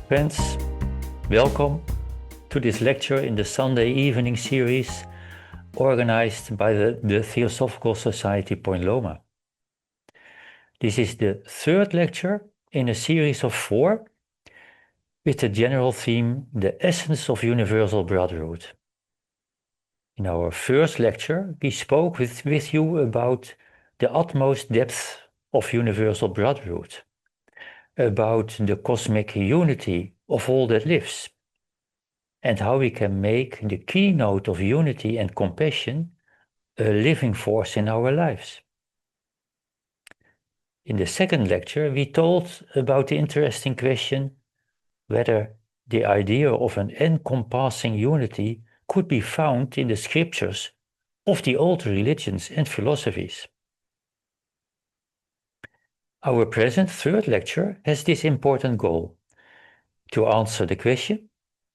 Friends, welcome to this lecture in the Sunday evening series organized by the Theosophical Society Point Loma. This is the third lecture in a series of 4 with the general theme, The Essence of Universal Brotherhood. In our first lecture, we spoke with you about the utmost depth of universal brotherhood, about the cosmic unity of all that lives, and how we can make the keynote of unity and compassion a living force in our lives. In the second lecture, we told about the interesting question whether the idea of an encompassing unity could be found in the scriptures of the old religions and philosophies. Our present third lecture has this important goal: to answer the question,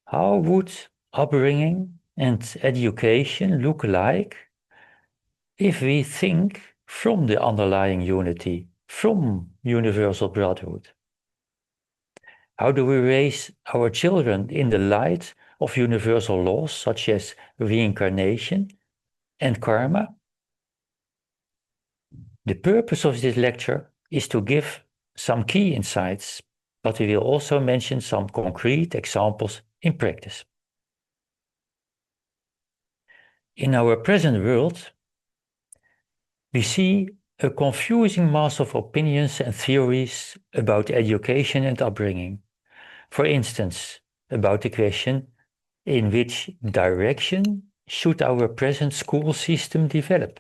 how would upbringing and education look like if we think from the underlying unity, from universal brotherhood? How do we raise our children in the light of universal laws such as reincarnation and karma? The purpose of this lecture is to give some key insights, but we will also mention some concrete examples in practice. In our present world, we see a confusing mass of opinions and theories about education and upbringing. For instance, about the question, in which direction should our present school system develop?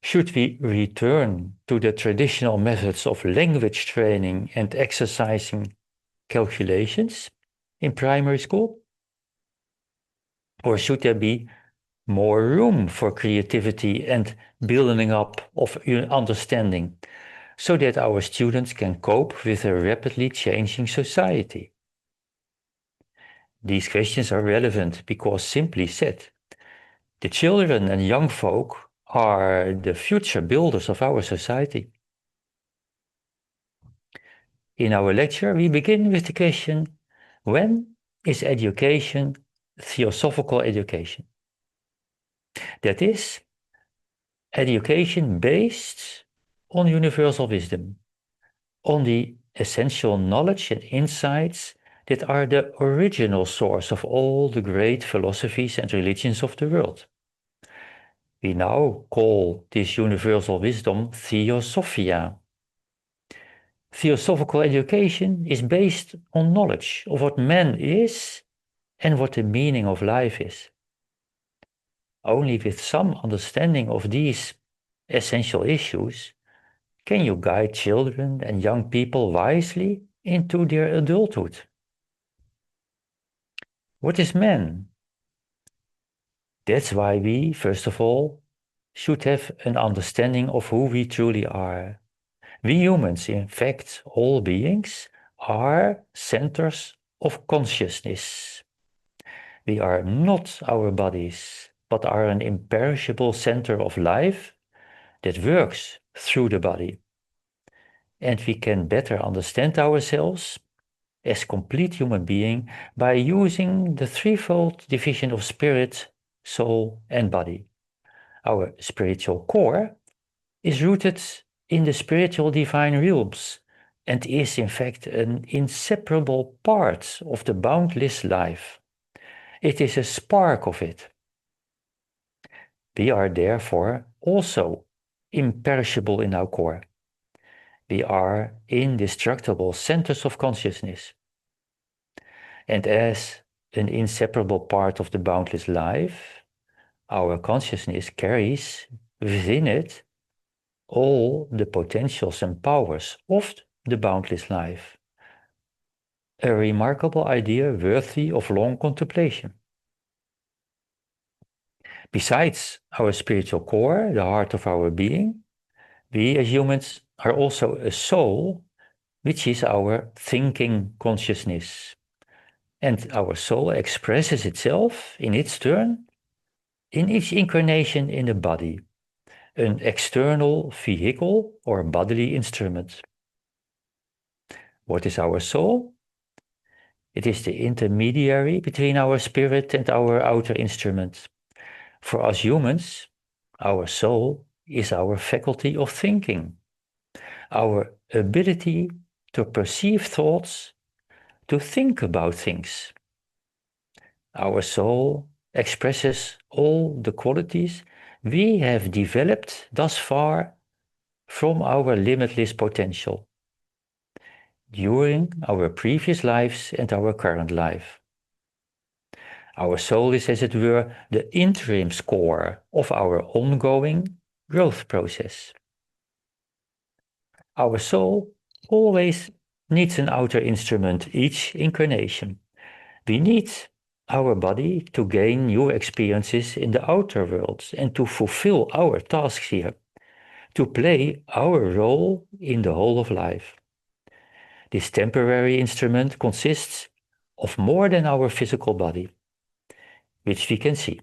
Should we return to the traditional methods of language training and exercising calculations in primary school? Or should there be more room for creativity and building up of understanding, so that our students can cope with a rapidly changing society? These questions are relevant because, simply said, the children and young folk are the future builders of our society. In our lecture, we begin with the question, when is education theosophical education? That is, education based on universal wisdom, on the essential knowledge and insights that are the original source of all the great philosophies and religions of the world. We now call this universal wisdom Theosophia. Theosophical education is based on knowledge of what man is and what the meaning of life is. Only with some understanding of these essential issues can you guide children and young people wisely into their adulthood. What is man? That's why we, first of all, should have an understanding of who we truly are. We humans, in fact, all beings, are centers of consciousness. We are not our bodies, but are an imperishable center of life that works through the body. And we can better understand ourselves as complete human being by using the threefold division of spirit, soul, and body. Our spiritual core is rooted in the spiritual divine realms and is in fact an inseparable part of the boundless life. It is a spark of it. We are therefore also imperishable in our core. We are indestructible centers of consciousness. And as an inseparable part of the boundless life, our consciousness carries within it all the potentials and powers of the boundless life. A remarkable idea worthy of long contemplation. Besides our spiritual core, the heart of our being, we as humans are also a soul, which is our thinking consciousness. And our soul expresses itself, in its turn, in each incarnation in the body, an external vehicle or bodily instrument. What is our soul? It is the intermediary between our spirit and our outer instrument. For us humans, our soul is our faculty of thinking, our ability to perceive thoughts, to think about things. Our soul expresses all the qualities we have developed thus far from our limitless potential during our previous lives and our current life. Our soul is, as it were, the interim score of our ongoing growth process. Our soul always needs an outer instrument each incarnation. We need our body to gain new experiences in the outer world and to fulfill our tasks here, to play our role in the whole of life. This temporary instrument consists of more than our physical body, which we can see.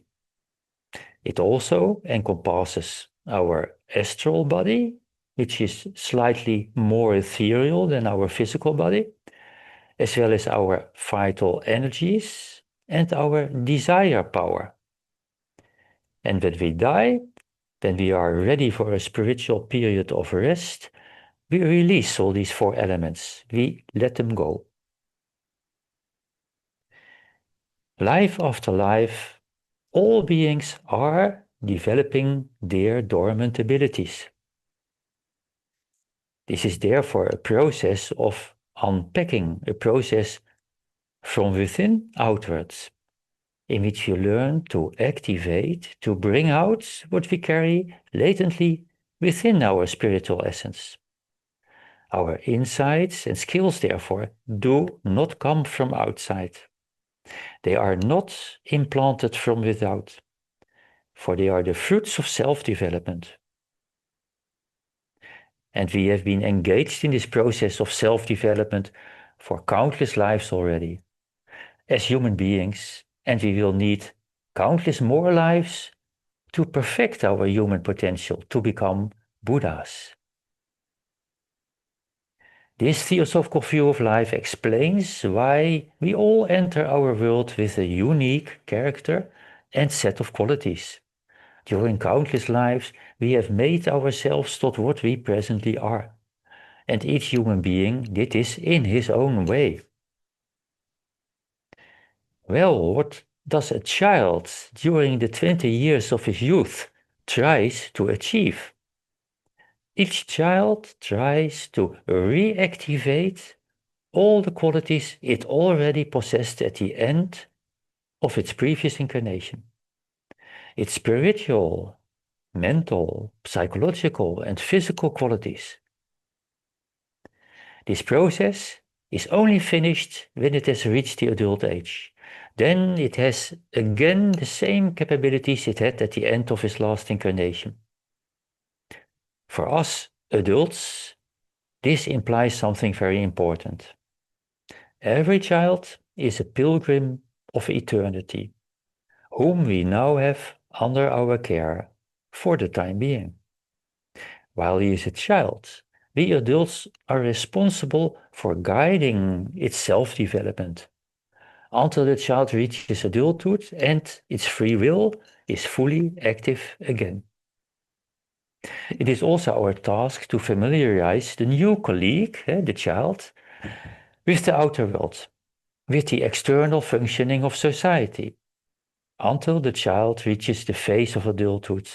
It also encompasses our astral body, which is slightly more ethereal than our physical body, as well as our vital energies and our desire power. And when we die, when we are ready for a spiritual period of rest, we release all these four elements. We let them go. Life after life, all beings are developing their dormant abilities. This is therefore a process of unpacking, a process from within outwards, in which you learn to activate, to bring out what we carry latently within our spiritual essence. Our insights and skills, therefore, do not come from outside. They are not implanted from without, for they are the fruits of self-development. And we have been engaged in this process of self-development for countless lives already, as human beings, and we will need countless more lives to perfect our human potential, to become Buddhas. This theosophical view of life explains why we all enter our world with a unique character and set of qualities. During countless lives, we have made ourselves to what we presently are. And each human being did this in his own way. Well, what does a child during the 20 years of his youth tries to achieve? Each child tries to reactivate all the qualities it already possessed at the end of its previous incarnation. Its spiritual, mental, psychological, and physical qualities. This process is only finished when it has reached the adult age. Then it has again the same capabilities it had at the end of his last incarnation. For us adults, this implies something very important. Every child is a pilgrim of eternity, whom we now have under our care for the time being. While he is a child, we adults are responsible for guiding its self-development until the child reaches adulthood and its free will is fully active again. It is also our task to familiarize the new colleague, the child, with the outer world, with the external functioning of society, until the child reaches the phase of adulthood.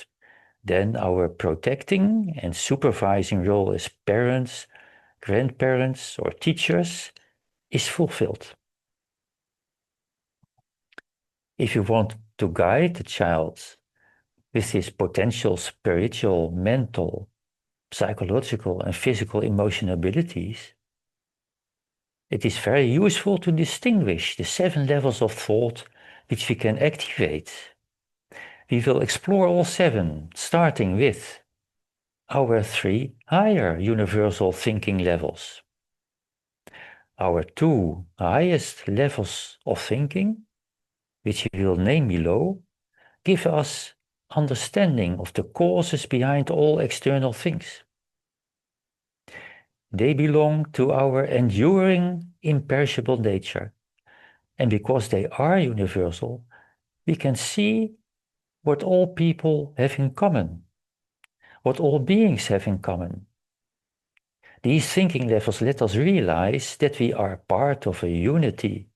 Then our protecting and supervising role as parents, grandparents, or teachers is fulfilled. If you want to guide the child with his potential spiritual, mental, psychological, and physical emotional abilities, it is very useful to distinguish the 7 levels of thought which we can activate. We will explore all 7, starting with our 3 higher universal thinking levels. Our 2 highest levels of thinking, which we will name below, give us understanding of the causes behind all external things. They belong to our enduring, imperishable nature, And because they are universal, we can see what all people have in common, what all beings have in common. These thinking levels let us realize that we are part of a unity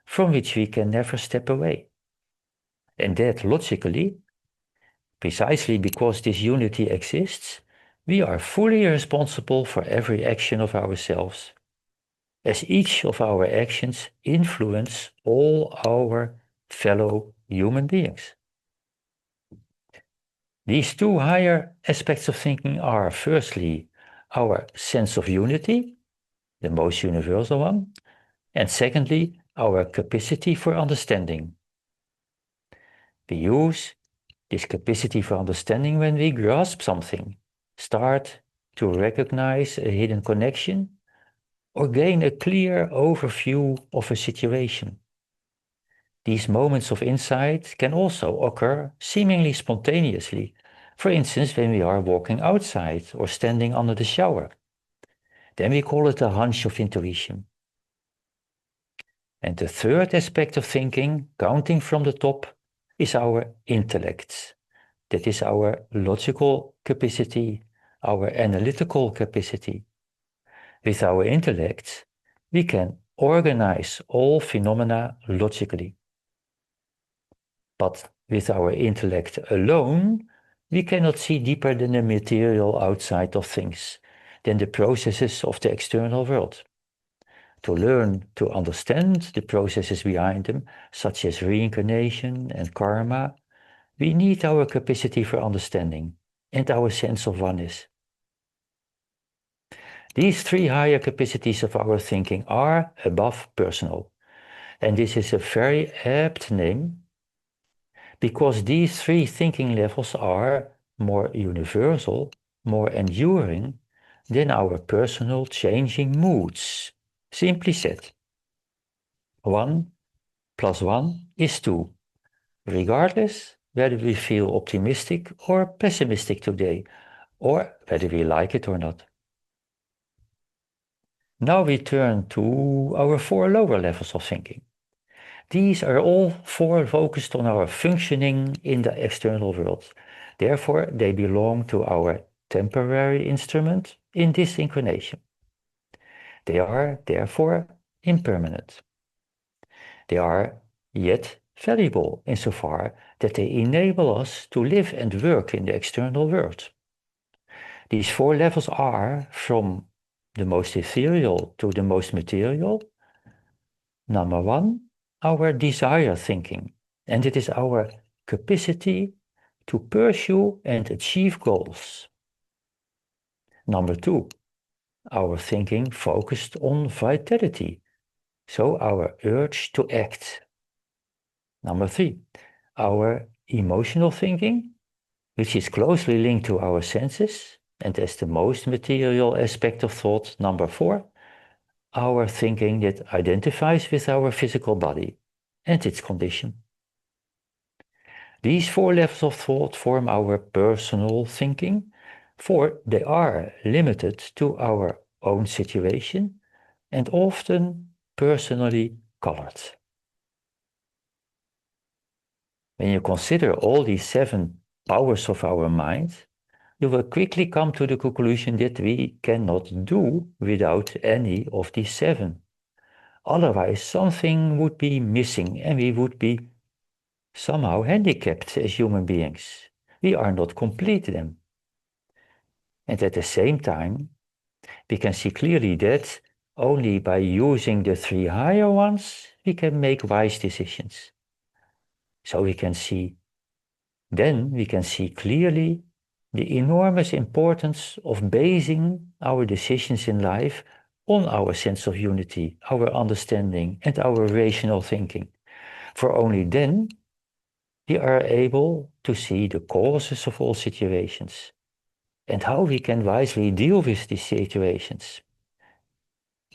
from which we can never step away. And that logically, precisely because this unity exists, we are fully responsible for every action of ourselves, as each of our actions influence all our fellow human beings. These two higher aspects of thinking are, firstly, our sense of unity, the most universal one, and secondly, our capacity for understanding. We use this capacity for understanding when we grasp something, start to recognize a hidden connection, or gain a clear overview of a situation. These moments of insight can also occur seemingly spontaneously, for instance, when we are walking outside or standing under the shower. Then we call it a hunch of intuition. And the third aspect of thinking, counting from the top, is our intellect. That is our logical capacity, our analytical capacity. With our intellect, we can organize all phenomena logically. But with our intellect alone, we cannot see deeper than the material outside of things, than the processes of the external world. To learn to understand the processes behind them, such as reincarnation and karma, we need our capacity for understanding and our sense of oneness. These three higher capacities of our thinking are above personal, and this is a very apt name because these three thinking levels are more universal, more enduring than our personal changing moods. Simply said, 1 plus 1 is 2, regardless whether we feel optimistic or pessimistic today, or whether we like it or not. Now we turn to our 4 lower levels of thinking. These are all 4 focused on our functioning in the external world. Therefore, they belong to our temporary instrument in this incarnation. They are, therefore, impermanent. They are yet valuable insofar that they enable us to live and work in the external world. These 4 levels are from the most ethereal to the most material. Number 1, our desire thinking, and it is our capacity to pursue and achieve goals. Number 2, our thinking focused on vitality, so our urge to act. Number 3, our emotional thinking, which is closely linked to our senses, and as the most material aspect of thought. Number 4, our thinking that identifies with our physical body and its condition. These 4 levels of thought form our personal thinking, for they are limited to our own situation and often personally colored. When you consider all these 7 powers of our mind, you will quickly come to the conclusion that we cannot do without any of these 7. Otherwise, something would be missing and we would be somehow handicapped as human beings. We are not complete then. And at the same time, we can see clearly that only by using the 3 higher ones, we can make wise decisions. So we can see clearly the enormous importance of basing our decisions in life on our sense of unity, our understanding, and our rational thinking. For only then we are able to see the causes of all situations and how we can wisely deal with these situations.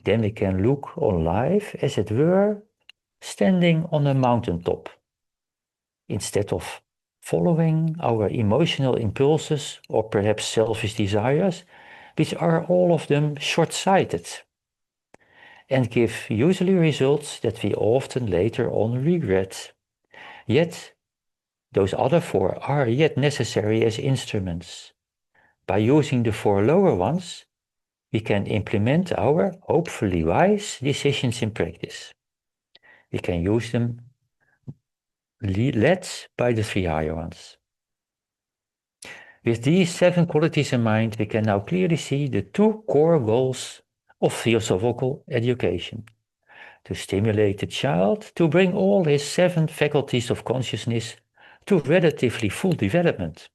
Then we can look on life, as it were, standing on a mountaintop, instead of following our emotional impulses or perhaps selfish desires, which are all of them short-sighted. and give usually results that we often later on regret. Yet, those other 4 are yet necessary as instruments. By using the 4 lower ones, we can implement our, hopefully wise, decisions in practice. We can use them led by the 3 higher ones. With these 7 qualities in mind, we can now clearly see the 2 core goals of Theosophical education: to stimulate the child to bring all his 7 faculties of consciousness to relatively full development,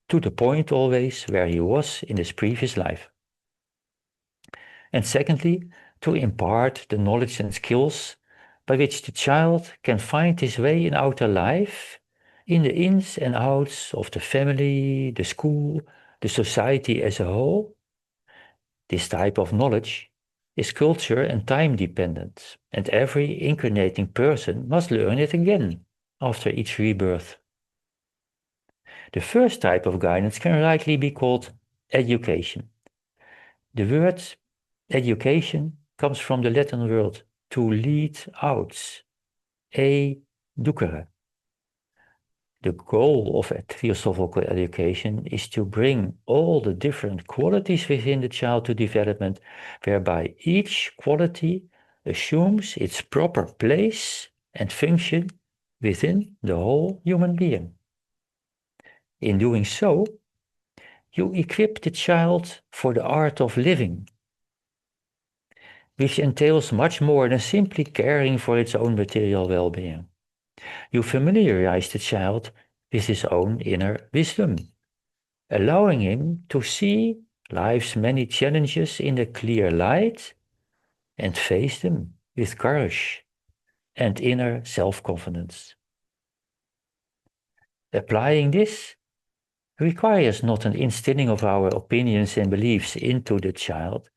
to the point always where he was in his previous life. And secondly, to impart the knowledge and skills by which the child can find his way in outer life, in the ins and outs of the family, the school, the society as a whole. This type of knowledge is culture and time dependent, and every incarnating person must learn it again after each rebirth. The first type of guidance can rightly be called education. The word education comes from the Latin word to lead out, educere. The goal of Theosophical education is to bring all the different qualities within the child to development, whereby each quality assumes its proper place and function within the whole human being. In doing so, you equip the child for the art of living, which entails much more than simply caring for its own material well-being. You familiarize the child with his own inner wisdom, allowing him to see life's many challenges in a clear light and face them with courage and inner self-confidence. Applying this requires not an instilling of our opinions and beliefs into the child,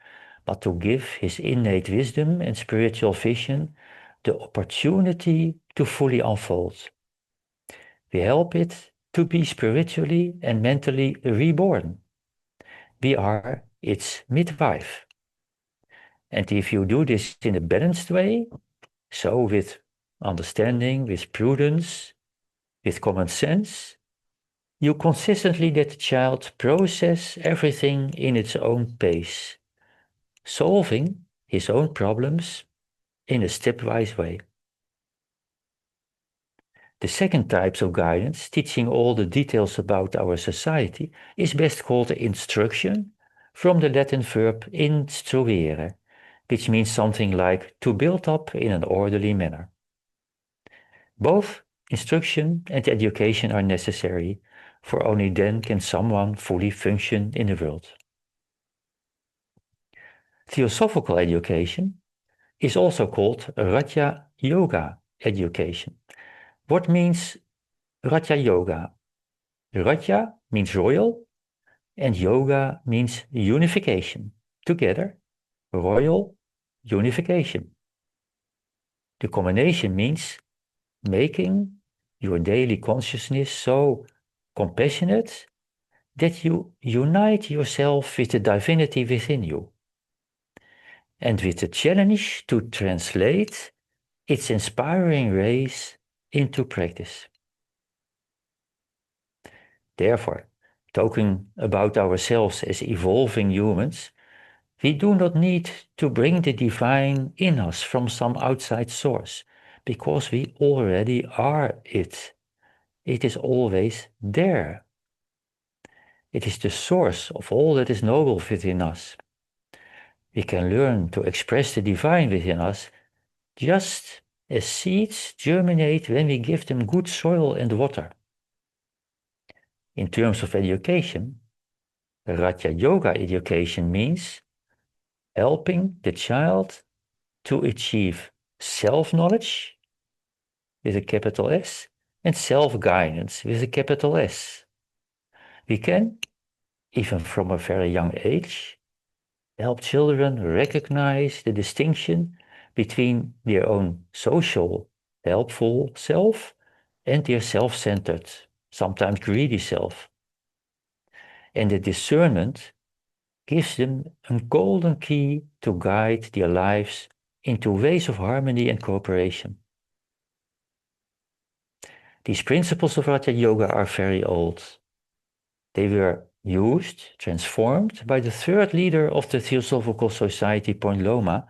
but to give his innate wisdom and spiritual vision the opportunity to fully unfold. We help it to be spiritually and mentally reborn. We are its midwife. And if you do this in a balanced way, so with understanding, with prudence, with common sense, you consistently let the child process everything in its own pace, solving his own problems in a stepwise way. The second type of guidance, teaching all the details about our society, is best called instruction, from the Latin verb instruere, which means something like to build up in an orderly manner. Both instruction and education are necessary, for only then can someone fully function in the world. Theosophical education is also called Rāja Yoga education. What means Rāja Yoga? Rāja means royal, and yoga means unification. Together, royal unification. The combination means making your daily consciousness so compassionate that you unite yourself with the divinity within you, and with the challenge to translate its inspiring rays into practice. Therefore, talking about ourselves as evolving humans, we do not need to bring the divine in us from some outside source, because we already are it. It is always there. It is the source of all that is noble within us. We can learn to express the divine within us just as seeds germinate when we give them good soil and water. In terms of education, Rāja Yoga education means helping the child to achieve self-knowledge with a capital S and self-guidance with a capital S. We can, even from a very young age, help children recognize the distinction between their own social, helpful self and their self-centered, sometimes greedy self. And the discernment gives them a golden key to guide their lives into ways of harmony and cooperation. These principles of Raja Yoga are very old. They were used, transformed by the third leader of the Theosophical Society, Point Loma,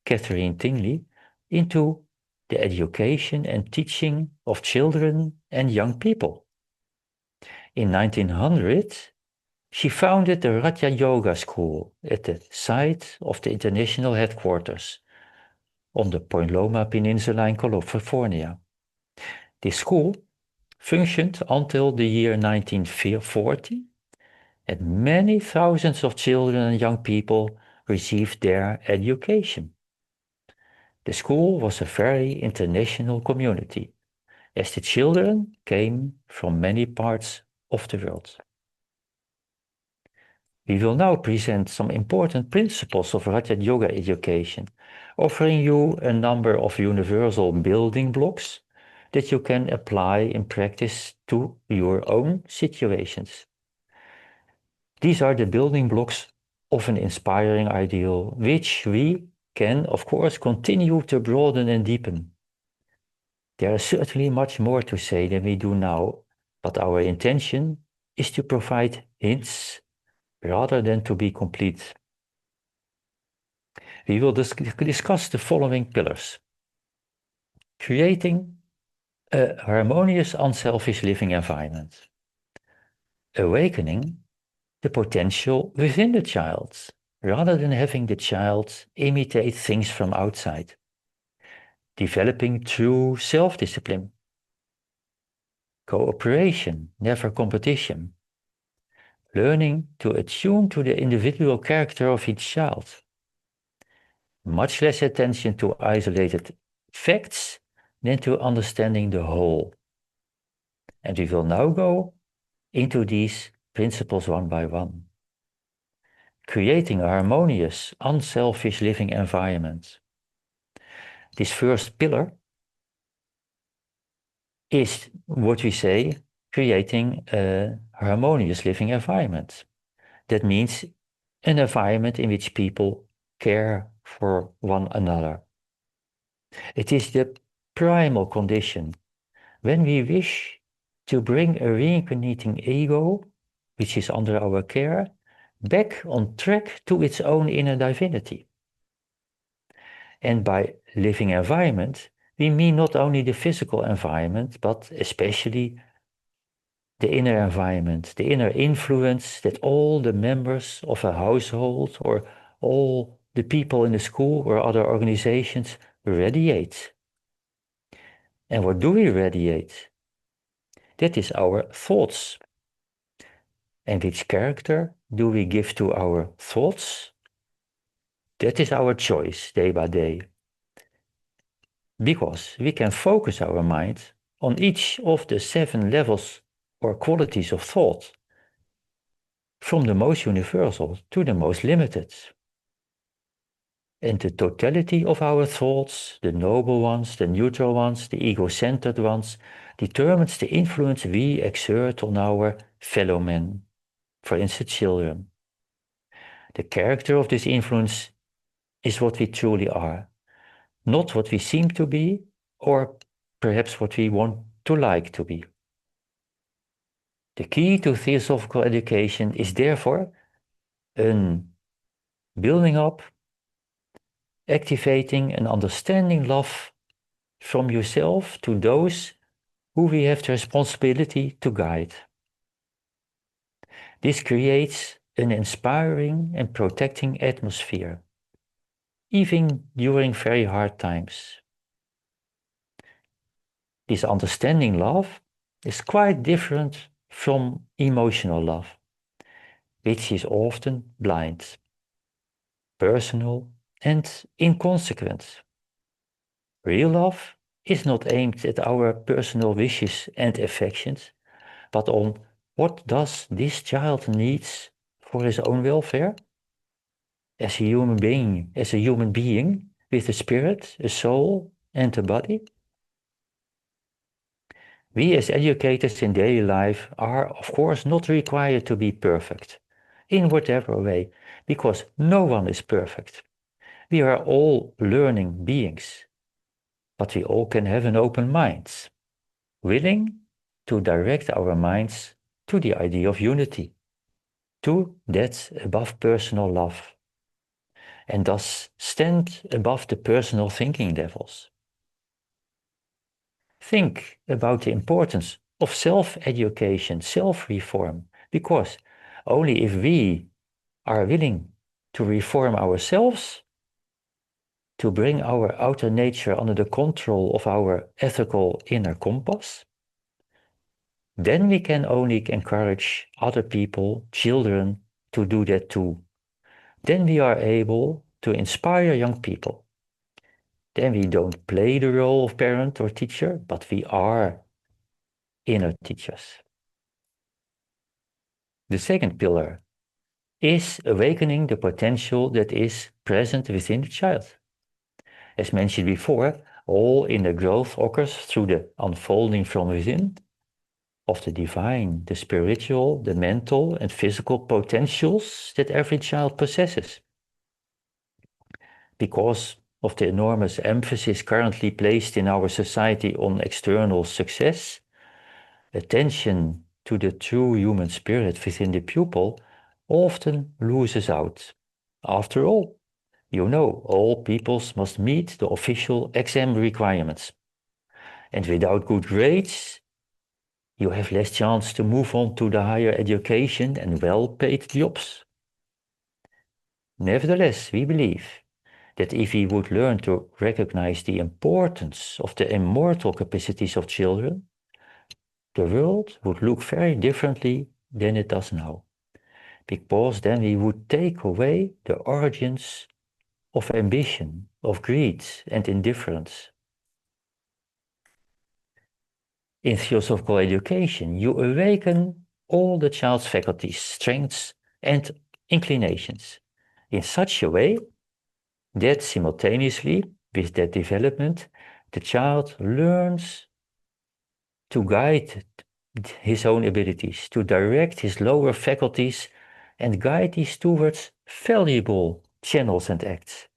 Catherine Tingley, into the education and teaching of children and young people. In 1900, she founded the Raja Yoga School at the site of the international headquarters on the Point Loma Peninsula in California. This school functioned until the year 1940, and many thousands of children and young people received their education. The school was a very international community, as the children came from many parts of the world. We will now present some important principles of Raja Yoga education, offering you a number of universal building blocks that you can apply in practice to your own situations. These are the building blocks of an inspiring ideal, which we can, of course, continue to broaden and deepen. There is certainly much more to say than we do now, but our intention is to provide hints rather than to be complete. We will discuss the following pillars: creating a harmonious, unselfish living environment, awakening the potential within the child, rather than having the child imitate things from outside, developing true self-discipline, cooperation, never competition, learning to attune to the individual character of each child, much less attention to isolated facts than to understanding the whole. And we will now go into these principles one by one. Creating a harmonious, unselfish living environment. This first pillar is what we say, creating a harmonious living environment. That means an environment in which people care for one another. It is the primal condition when we wish to bring a reincarnating ego, which is under our care, back on track to its own inner divinity. And by living environment, we mean not only the physical environment, but especially the inner environment, the inner influence that all the members of a household or all the people in the school or other organizations radiate. And what do we radiate? That is our thoughts. And which character do we give to our thoughts? That is our choice day by day. Because we can focus our mind on each of the 7 levels or qualities of thought, from the most universal to the most limited. And the totality of our thoughts, the noble ones, the neutral ones, the ego-centered ones, determines the influence we exert on our fellow men, for instance, children. The character of this influence is what we truly are, not what we seem to be, or perhaps what we want to like to be. The key to theosophical education is therefore building up, activating and understanding love from yourself to those who we have the responsibility to guide. This creates an inspiring and protecting atmosphere, even during very hard times. This understanding love is quite different from emotional love, which is often blind, personal, and inconsequent. Real love is not aimed at our personal wishes and affections, but on what does this child needs for his own welfare? As a human being with a spirit, a soul, and a body? We as educators in daily life are, of course, not required to be perfect, in whatever way, because no one is perfect. We are all learning beings, but we all can have an open mind, willing to direct our minds to the idea of unity, to that above personal love, and thus stand above the personal thinking levels. Think about the importance of self-education, self-reform, because only if we are willing to reform ourselves, to bring our outer nature under the control of our ethical inner compass, then we can only encourage other people, children, to do that too. Then we are able to inspire young people. Then we don't play the role of parent or teacher, but we are inner teachers. The second pillar is awakening the potential that is present within the child. As mentioned before, all inner growth occurs through the unfolding from within of the divine, the spiritual, the mental and physical potentials that every child possesses. Because of the enormous emphasis currently placed in our society on external success, attention to the true human spirit within the pupil often loses out. After all, you know, all pupils must meet the official exam requirements. And without good grades, you have less chance to move on to the higher education and well-paid jobs. Nevertheless, we believe that if we would learn to recognize the importance of the immortal capacities of children, the world would look very differently than it does now. Because then we would take away the origins of ambition, of greed and indifference. In theosophical education, you awaken all the child's faculties, strengths, and inclinations in such a way that simultaneously with that development, the child learns to guide his own abilities, to direct his lower faculties and guide these towards valuable channels and acts.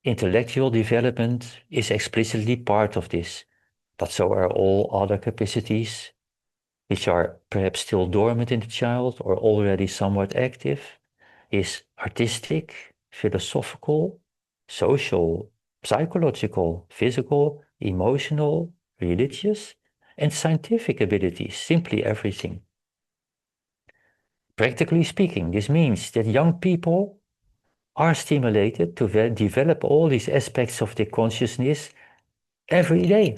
Intellectual development is explicitly part of this, but so are all other capacities, which are perhaps still dormant in the child or already somewhat active, is artistic, philosophical, social, psychological, physical, emotional, religious, and scientific abilities, simply everything. Practically speaking, this means that young people are stimulated to develop all these aspects of their consciousness every day.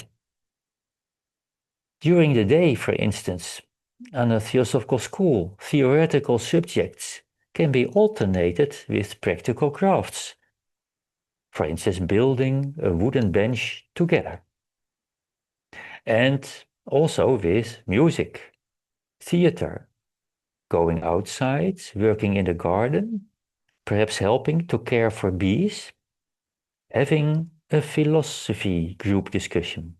During the day, for instance, on a theosophical school, theoretical subjects can be alternated with practical crafts. For instance, building a wooden bench together. And also with music, theater, going outside, working in the garden, perhaps helping to care for bees, having a philosophy group discussion.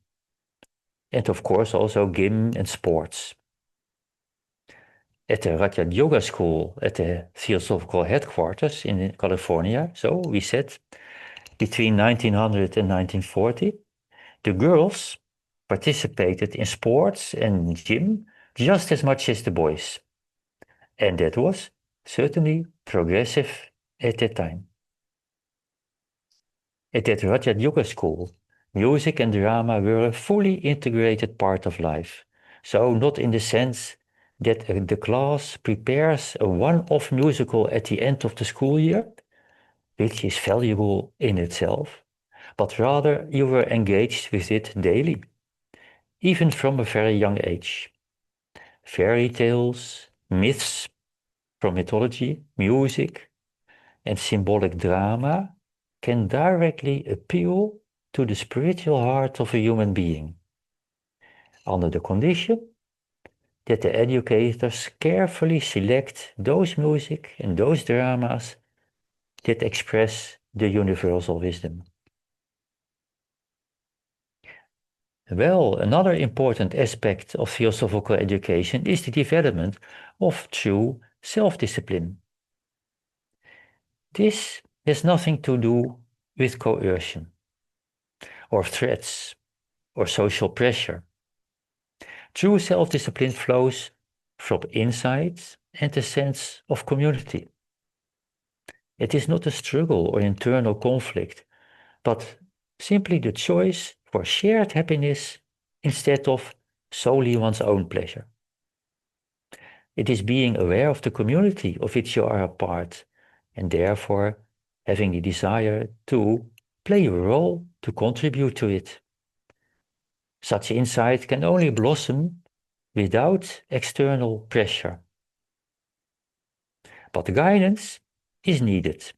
And of course also gym and sports. At the Rāja Yoga school at the Theosophical headquarters in California, so we said between 1900 and 1940, the girls participated in sports and gym just as much as the boys. And that was certainly progressive at that time. At that Rāja Yoga school, music and drama were a fully integrated part of life. So not in the sense that the class prepares a one-off musical at the end of the school year, which is valuable in itself, but rather you were engaged with it daily, even from a very young age. Fairy tales, myths from mythology, music, and symbolic drama can directly appeal to the spiritual heart of a human being, under the condition that the educators carefully select those music and those dramas that express the universal wisdom. Well, another important aspect of theosophical education is the development of true self-discipline. This has nothing to do with coercion, or threats, or social pressure. True self-discipline flows from inside and a sense of community. It is not a struggle or internal conflict, but simply the choice for shared happiness instead of solely one's own pleasure. It is being aware of the community of which you are a part, and therefore having the desire to play a role to contribute to it. Such insight can only blossom without external pressure. But guidance is needed.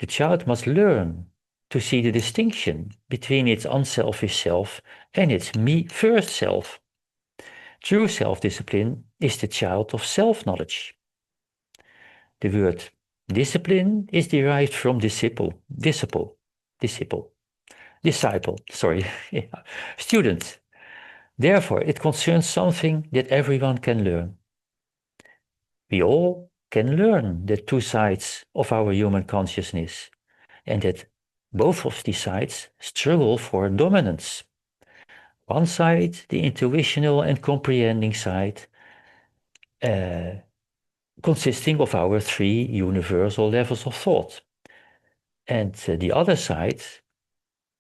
The child must learn to see the distinction between its unselfish self and its me first self. True self-discipline is the child of self-knowledge. The word discipline is derived from disciple, student. Therefore, it concerns something that everyone can learn. We all can learn the two sides of our human consciousness, and that both of these sides struggle for dominance. One side, the intuitional and comprehending side, consisting of our three universal levels of thought, and the other side,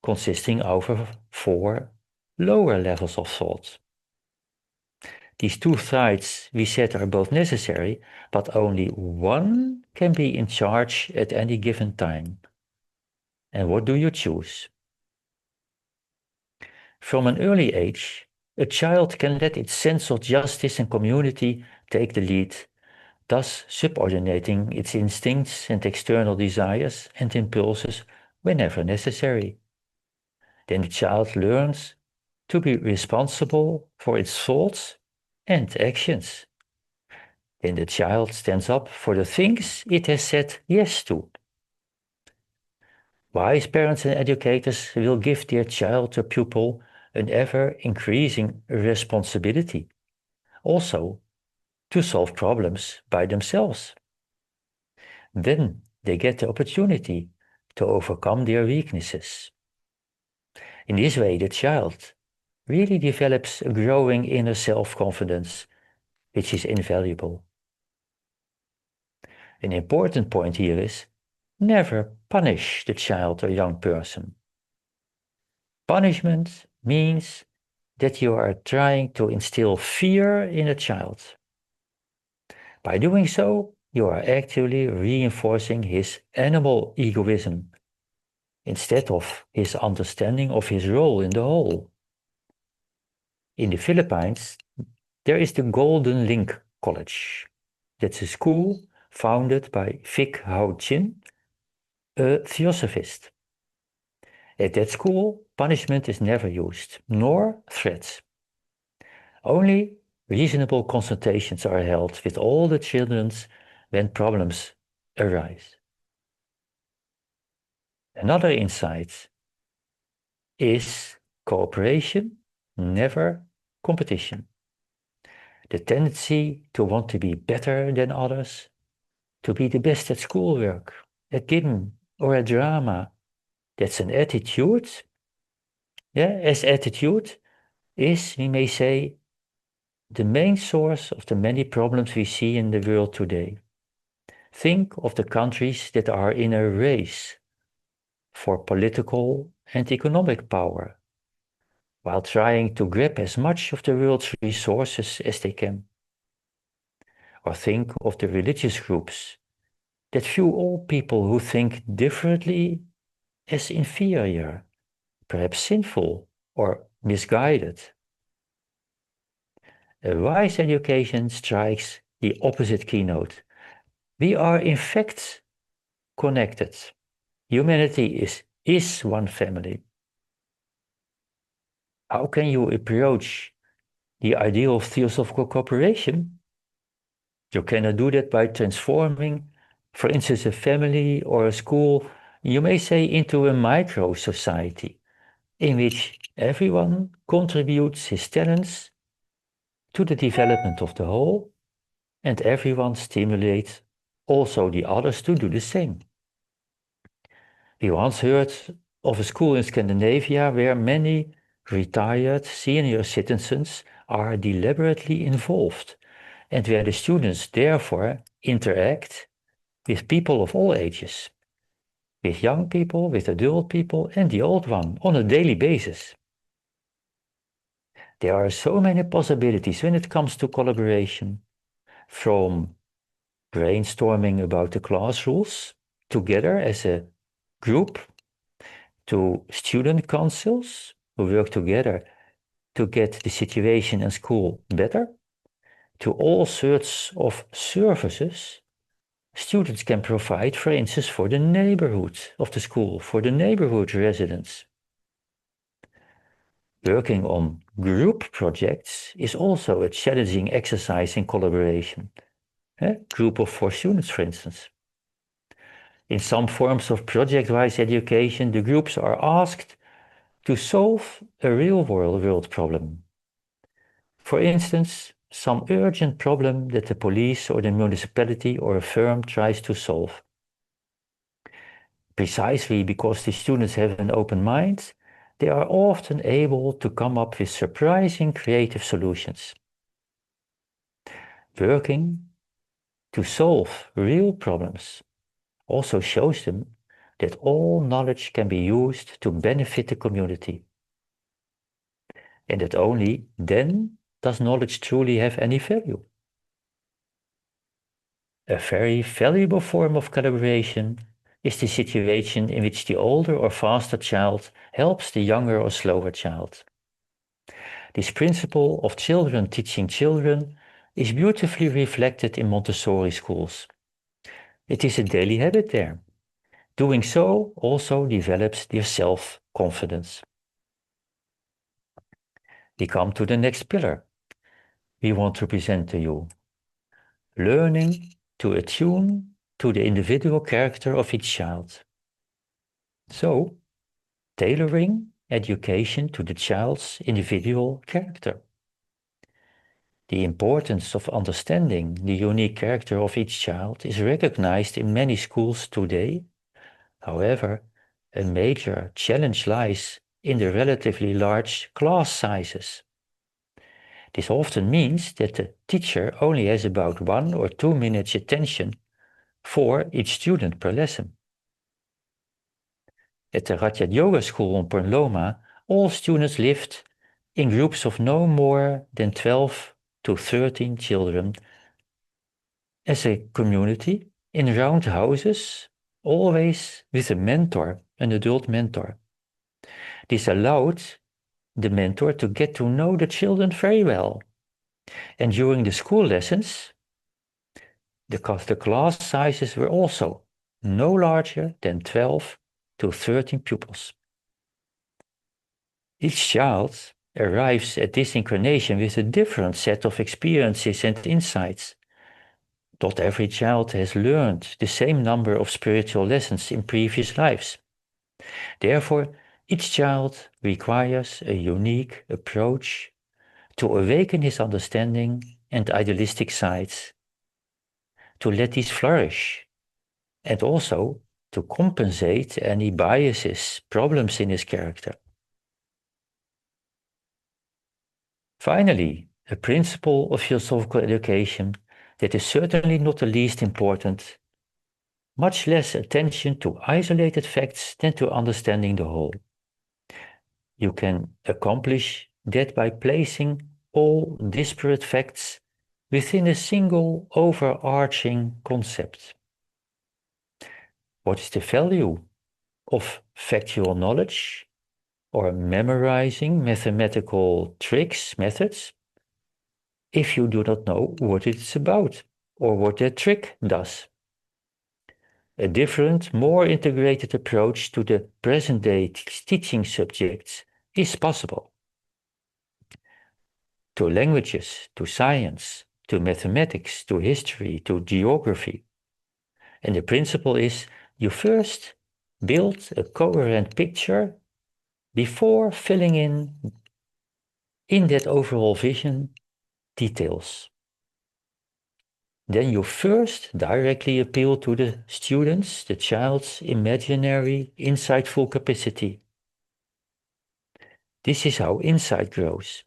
consisting of our four lower levels of thought. These two sides, we said, are both necessary, but only one can be in charge at any given time. And what do you choose? From an early age, a child can let its sense of justice and community take the lead, thus subordinating its instincts and external desires and impulses whenever necessary. Then the child learns to be responsible for its thoughts and actions. Then the child stands up for the things it has said yes to. Wise parents and educators will give their child or pupil an ever-increasing responsibility, also to solve problems by themselves. Then they get the opportunity to overcome their weaknesses. In this way, the child really develops a growing inner self-confidence, which is invaluable. An important point here is never punish the child or young person. Punishment means that you are trying to instill fear in a child. By doing so, you are actually reinforcing his animal egoism instead of his understanding of his role in the whole. In the Philippines, there is the Golden Link College. That's a school founded by Vic Hao Chin, a theosophist. At that school, punishment is never used, nor threats. Only reasonable consultations are held with all the children when problems arise. Another insight is cooperation, never competition. The tendency to want to be better than others, to be the best at schoolwork, at gym, or at drama, that's an attitude. As attitude is, we may say, the main source of the many problems we see in the world today. Think of the countries that are in a race for political and economic power, while trying to grab as much of the world's resources as they can. Or think of the religious groups that view all people who think differently as inferior, perhaps sinful or misguided. A wise education strikes the opposite keynote. We are in fact connected. Humanity is one family. How can you approach the ideal of theosophical cooperation? You cannot do that by transforming, for instance, a family or a school, you may say, into a micro-society in which everyone contributes his talents to the development of the whole, and everyone stimulates also the others to do the same. We once heard of a school in Scandinavia where many retired senior citizens are deliberately involved and where the students therefore interact with people of all ages, with young people, with adult people, and the old one on a daily basis. There are so many possibilities when it comes to collaboration, from brainstorming about the class rules together as a group, to student councils who work together to get the situation in school better, to all sorts of services students can provide, for instance, for the neighborhood of the school, for the neighborhood residents. Working on group projects is also a challenging exercise in collaboration. A group of 4 students, for instance. In some forms of project-wise education, the groups are asked to solve a real-world problem. For instance, some urgent problem that the police or the municipality or a firm tries to solve. Precisely because the students have an open mind, they are often able to come up with surprising creative solutions. Working to solve real problems also shows them that all knowledge can be used to benefit the community. And that only then does knowledge truly have any value. A very valuable form of collaboration is the situation in which the older or faster child helps the younger or slower child. This principle of children teaching children is beautifully reflected in Montessori schools. It is a daily habit there. Doing so also develops their self-confidence. We come to the next pillar we want to present to you. Learning to attune to the individual character of each child. So, tailoring education to the child's individual character. The importance of understanding the unique character of each child is recognized in many schools today. However, a major challenge lies in the relatively large class sizes. This often means that the teacher only has about 1 or 2 minutes attention for each student per lesson. At the Rāja Yoga school on Porn Loma, all students lived in groups of no more than 12 to 13 children as a community in round houses, always with a mentor, an adult mentor. This allowed the mentor to get to know the children very well. And during the school lessons, the class sizes were also no larger than 12 to 13 pupils. Each child arrives at this incarnation with a different set of experiences and insights. Not every child has learned the same number of spiritual lessons in previous lives. Therefore, each child requires a unique approach to awaken his understanding and idealistic sides, to let these flourish, and also to compensate any biases, problems in his character. Finally, a principle of philosophical education that is certainly not the least important: much less attention to isolated facts than to understanding the whole. You can accomplish that by placing all disparate facts within a single overarching concept. What is the value of factual knowledge or memorizing mathematical tricks, methods, if you do not know what it's about or what that trick does? A different, more integrated approach to the present-day teaching subjects is possible. To languages, to science, to mathematics, to history, to geography. And the principle is you first build a coherent picture before filling in that overall vision, details. then you first directly appeal to the students, the child's imaginary, insightful capacity. This is how insight grows.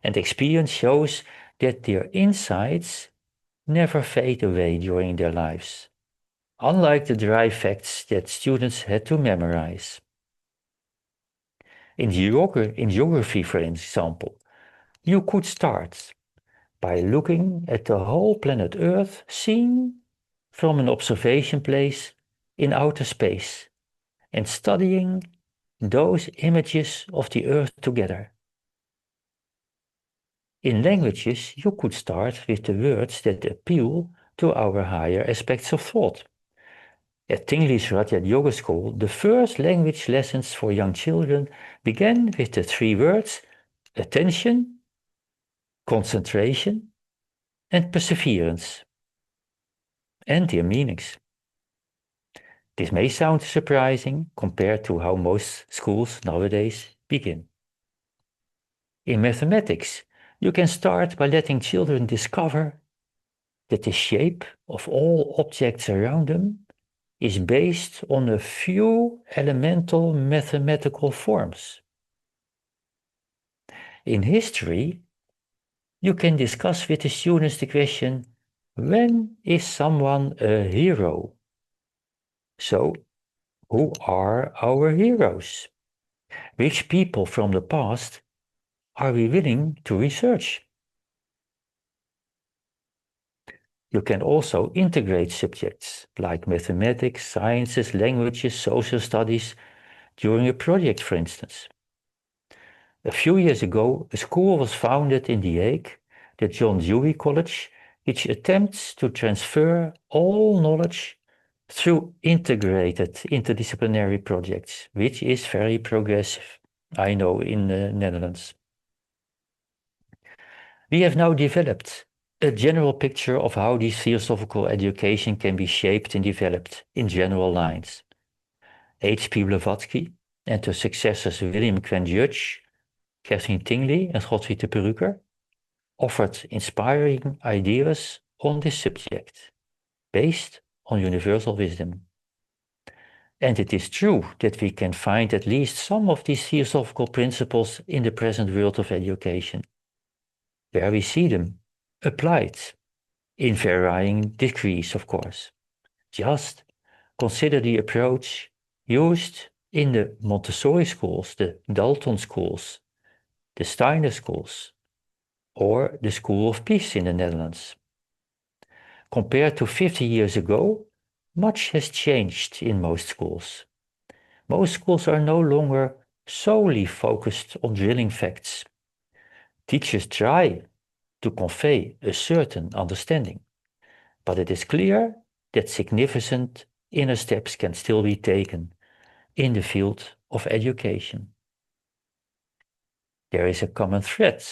And experience shows that their insights never fade away during their lives, unlike the dry facts that students had to memorize. In geography, for example, you could start by looking at the whole planet Earth seen from an observation place in outer space and studying those images of the Earth together. In languages, you could start with the words that appeal to our higher aspects of thought. At Tingley's Rāja Yoga School, the first language lessons for young children began with the three words attention, concentration, and perseverance, and their meanings. This may sound surprising compared to how most schools nowadays begin. In mathematics, you can start by letting children discover that the shape of all objects around them is based on a few elemental mathematical forms. In history, you can discuss with the students the question, when is someone a hero? So, who are our heroes? Which people from the past are we willing to research? You can also integrate subjects like mathematics, sciences, languages, social studies during a project, for instance. A few years ago, a school was founded in The Hague, the John Dewey College, which attempts to transfer all knowledge through integrated interdisciplinary projects, which is very progressive, I know, in the Netherlands. We have now developed a general picture of how this theosophical education can be shaped and developed in general lines. H.P. Blavatsky and her successors William Quinn Judge, Catherine Tingley and Godfried de Perucker offered inspiring ideas on this subject, based on universal wisdom. And it is true that we can find at least some of these theosophical principles in the present world of education, where we see them applied in varying degrees, of course. Just consider the approach used in the Montessori schools, the Dalton schools, the Steiner schools, or the School of Peace in the Netherlands. Compared to 50 years ago, much has changed in most schools. Most schools are no longer solely focused on drilling facts. Teachers try to convey a certain understanding, but it is clear that significant inner steps can still be taken in the field of education. There is a common thread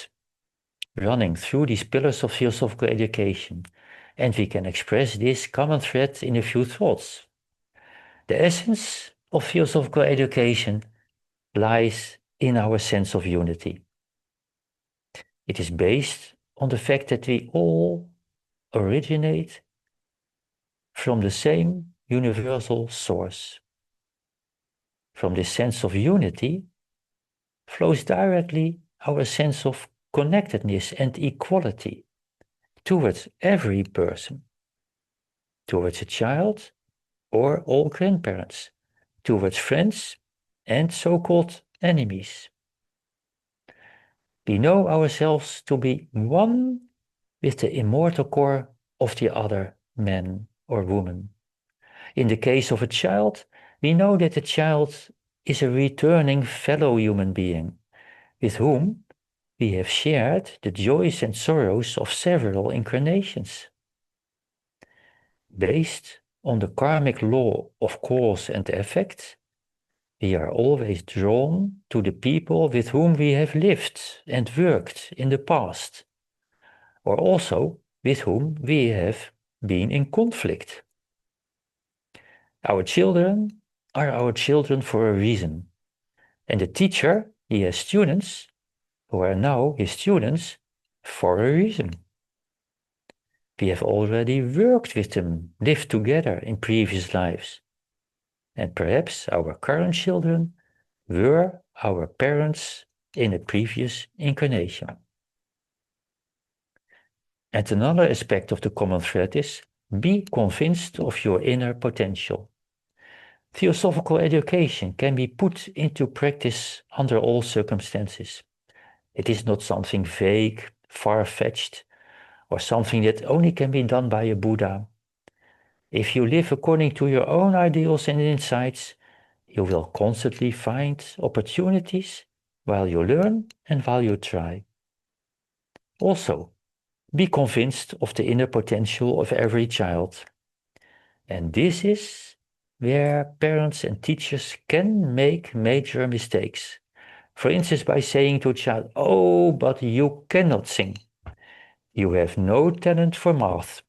running through these pillars of philosophical education, and we can express this common thread in a few thoughts. The essence of philosophical education lies in our sense of unity. It is based on the fact that we all originate from the same universal source. From this sense of unity flows directly our sense of connectedness and equality towards every person, towards a child or all grandparents, towards friends and so-called enemies. We know ourselves to be one with the immortal core of the other man or woman. In the case of a child, we know that the child is a returning fellow human being with whom we have shared the joys and sorrows of several incarnations. Based on the karmic law of cause and effect, we are always drawn to the people with whom we have lived and worked in the past, or also with whom we have been in conflict. Our children are our children for a reason, and the teacher, he has students who are now his students for a reason. We have already worked with them, lived together in previous lives. And perhaps our current children were our parents in a previous incarnation. And another aspect of the common thread is be convinced of your inner potential. Theosophical education can be put into practice under all circumstances. It is not something vague, far-fetched, or something that only can be done by a Buddha. If you live according to your own ideals and insights, you will constantly find opportunities while you learn and while you try. Also, be convinced of the inner potential of every child. And this is where parents and teachers can make major mistakes. For instance, by saying to a child, "Oh, but you cannot sing. You have no talent for math."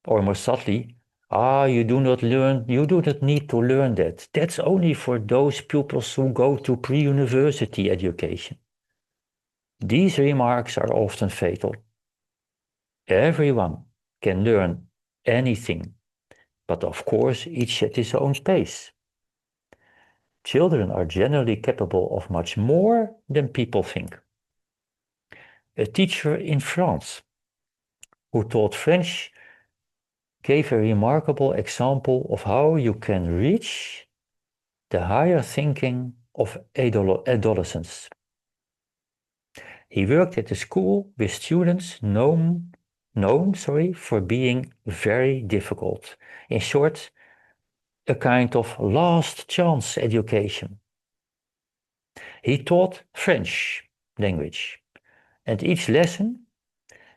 Or more subtly, you do not need to learn that. That's only for those pupils who go to pre-university education. These remarks are often fatal. Everyone can learn anything, but of course each at his own pace. Children are generally capable of much more than people think. A teacher in France who taught French gave a remarkable example of how you can reach the higher thinking of adolescents. He worked at a school with students known for being very difficult. In short, a kind of last chance education. He taught French language, and each lesson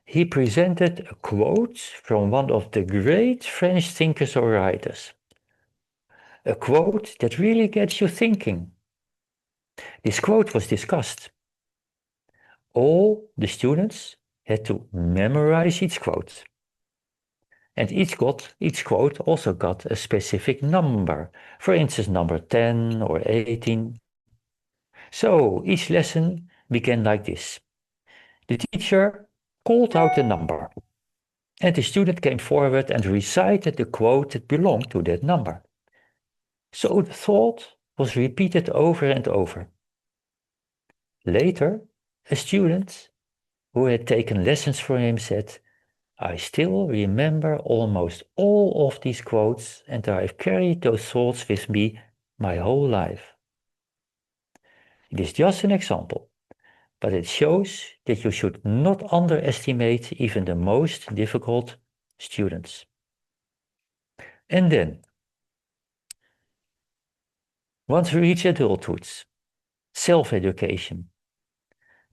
he presented a quote from one of the great French thinkers or writers. A quote that really gets you thinking. This quote was discussed. All the students had to memorize each quote. And each quote also got a specific number, for instance, number 10 or 18. So each lesson began like this. The teacher called out a number, and the student came forward and recited the quote that belonged to that number. So the thought was repeated over and over. Later, a student who had taken lessons from him said, "I still remember almost all of these quotes, and I've carried those thoughts with me my whole life." It is just an example, but it shows that you should not underestimate even the most difficult students. And then, once we reach adulthood, self-education,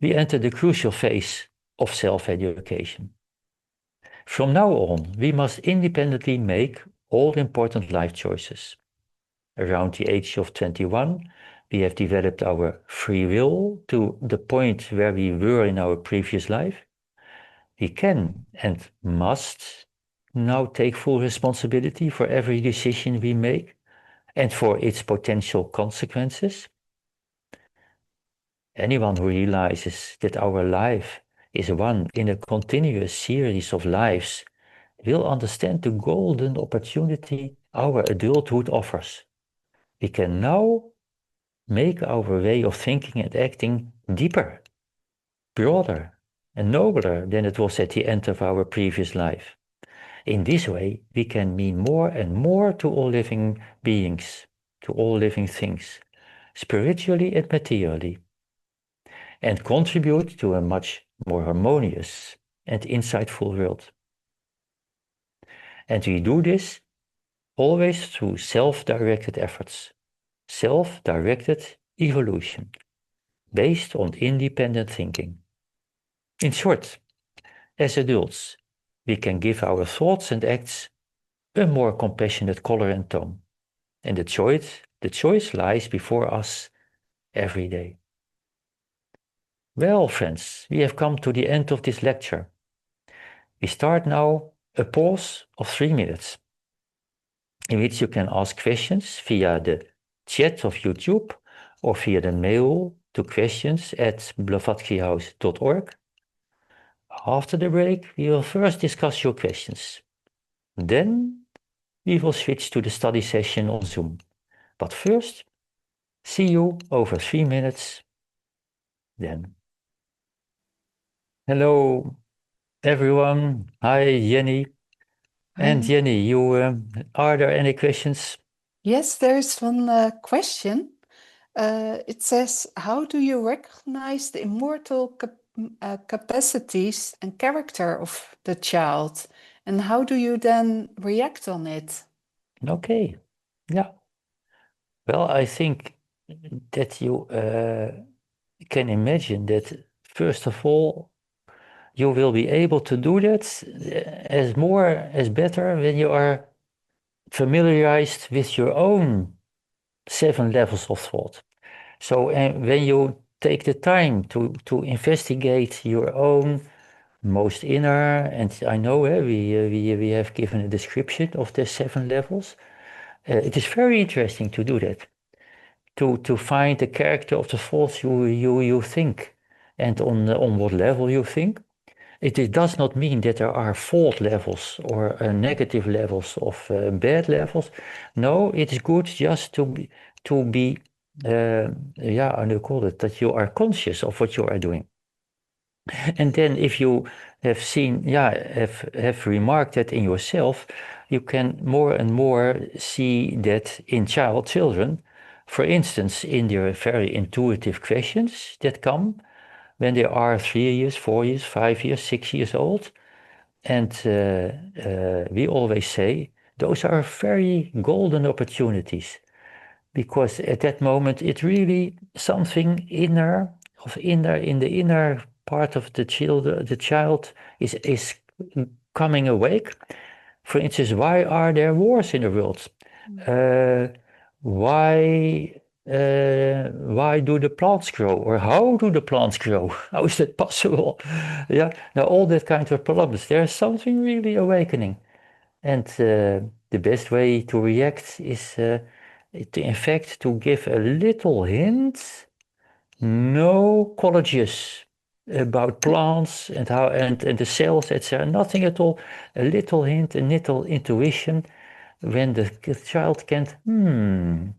we enter the crucial phase of self-education. From now on, we must independently make all important life choices. Around the age of 21, we have developed our free will to the point where we were in our previous life. We can and must now take full responsibility for every decision we make and for its potential consequences. Anyone who realizes that our life is one in a continuous series of lives will understand the golden opportunity our adulthood offers. We can now make our way of thinking and acting deeper, broader, and nobler than it was at the end of our previous life. In this way, we can mean more and more to all living beings, to all living things, spiritually and materially, and contribute to a much more harmonious and insightful world. And we do this always through self-directed efforts, self-directed evolution, based on independent thinking. In short, as adults, we can give our thoughts and acts a more compassionate color and tone. And the choice lies before us every day. Well, friends, we have come to the end of this lecture. We start now a pause of 3 minutes, in which you can ask questions via the chat of YouTube or via the mail to questions@blavatskyhouse.org. After the break, we will first discuss your questions. Then we will switch to the study session on Zoom. But first, see you over 3 minutes. Then. Hello, everyone. Hi, Jenny. And Hi. Jenny, are there any questions? Yes, there's one question. It says, how do you recognize the immortal capacities and character of the child? And how do you then react on it? Okay, yeah. Well, I think that you can imagine that, first of all, you will be able to do that as better when you are familiarized with your own 7 levels of thought. So when you take the time to investigate your own most inner, and I know we have given a description of the 7 levels. It is very interesting to do that, to find the character of the thoughts you think, and on what level you think. It does not mean that there are fault levels or negative levels of bad levels. No, it is good just to be yeah, how do you call it? That you are conscious of what you are doing. And then if you have seen, yeah, have remarked that in yourself, you can more and more see that in children, for instance, in their very intuitive questions that come when they are 3 years, 4 years, 5 years, 6 years old. And we always say those are very golden opportunities, because at that moment it's really something inner in the inner part of the child is coming awake. For instance, why are there wars in the world? Uh, why why do the plants grow, or how do the plants grow? How is that possible? Yeah, now all that kind of problems. There's something really awakening, and the best way to react is, in fact, to give a little hint. No colleges about plants and how and the cells, etc. Nothing at all. A little hint, a little intuition. When the child can,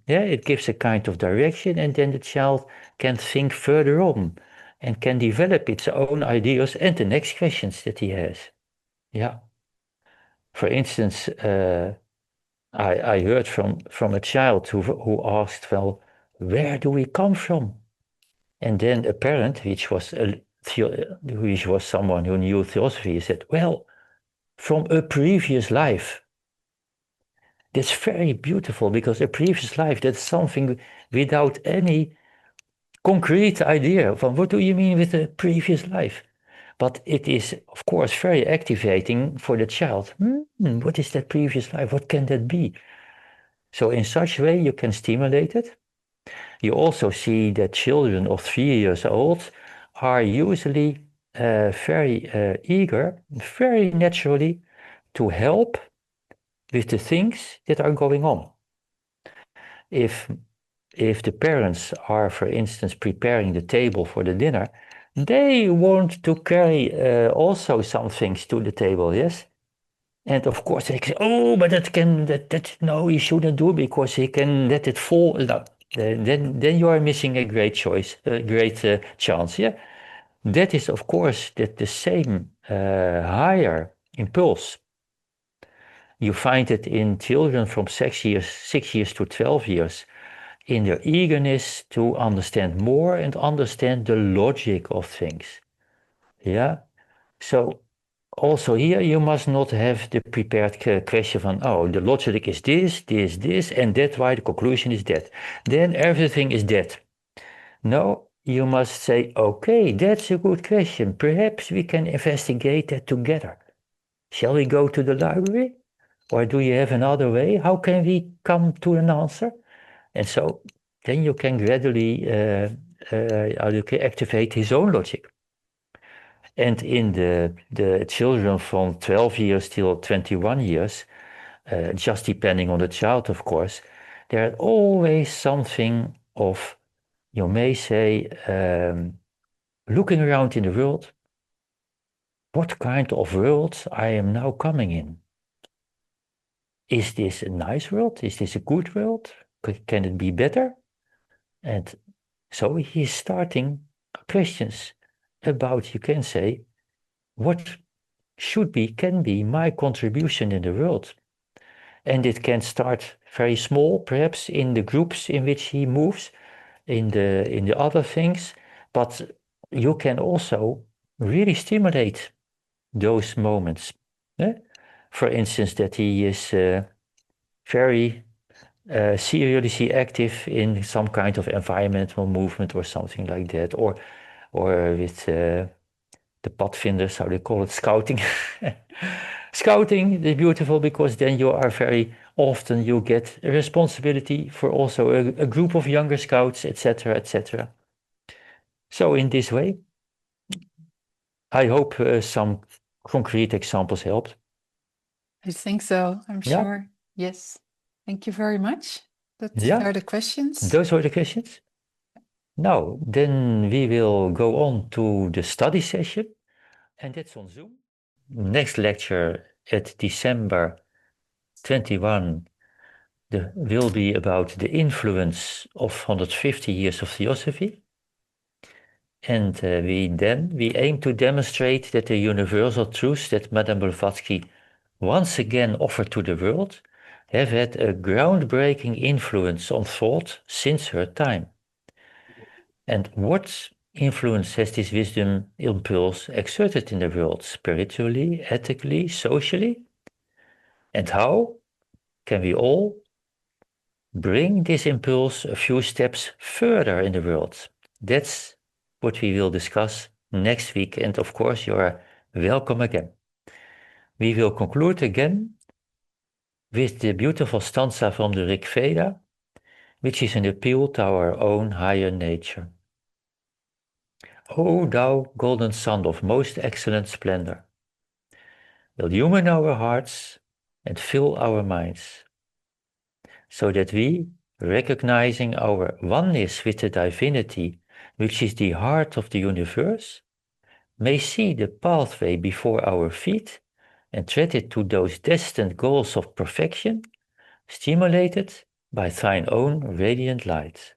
yeah, it gives a kind of direction, and then the child can think further on and can develop its own ideas and the next questions that he has. Yeah. For instance, I heard from a child who asked, well, where do we come from? And then a parent, which was someone who knew theosophy, said, well, from a previous life. That's very beautiful, because a previous life, that's something without any concrete idea of what do you mean with a previous life. But it is, of course, very activating for the child. What is that previous life? What can that be? So in such a way, you can stimulate it. You also see that children of 3 years old are usually very eager, very naturally, to help with the things that are going on. If if the parents are, for instance, preparing the table for the dinner, they want to carry also some things to the table, yes? And of course they say, oh, but that no, he shouldn't do, because he can let it fall. No, then you are missing a great choice, a great chance, yeah? That is, of course, that the same higher impulse. You find it in children from 6 years to 12 years, in their eagerness to understand more and understand the logic of things. Yeah. So also here you must not have the prepared question from, oh, the logic is this, and that's why the conclusion is that. Then everything is that. No, you must say, okay, that's a good question. Perhaps we can investigate that together. Shall we go to the library? Or do you have another way? How can we come to an answer? And so then you can gradually you can activate his own logic. And in the children from 12 years till 21 years, just depending on the child, of course, there's always something of, you may say, looking around in the world what kind of world I am now coming in. Is this a nice world? Is this a good world? Can it be better? And so he is starting questions about, you can say, what can be my contribution in the world. And it can start very small, perhaps in the groups in which he moves, in the other things, but you can also really stimulate those moments. Eh? For instance, that he is very seriously active in some kind of environmental movement or something like that, or with the padvinders, how they call it, scouting. Scouting is beautiful because then you are very often you get a responsibility for also a group of younger scouts, etc., etc. So in this way, I hope some concrete examples helped. I think so, I'm Yeah, sure. Yes. Thank you very much. That yeah, are the questions. those were the questions. Now, then we will go on to the study session, and that's on Zoom. Next lecture at December 21 will be about the influence of 150 years of Theosophy. And we aim to demonstrate that the universal truths that Madame Blavatsky once again offered to the world have had a groundbreaking influence on thought since her time. And what influence has this wisdom impulse exerted in the world, spiritually, ethically, socially? And how can we all bring this impulse a few steps further in the world? That's what we will discuss next week. And of course, you are welcome again. We will conclude again with the beautiful stanza from the Rig Veda, which is an appeal to our own higher nature. O thou golden sun of most excellent splendor, illumine our hearts and fill our minds, so that we, recognizing our oneness with the divinity, which is the heart of the universe, may see the pathway before our feet and tread it to those destined goals of perfection, stimulated by thine own radiant light.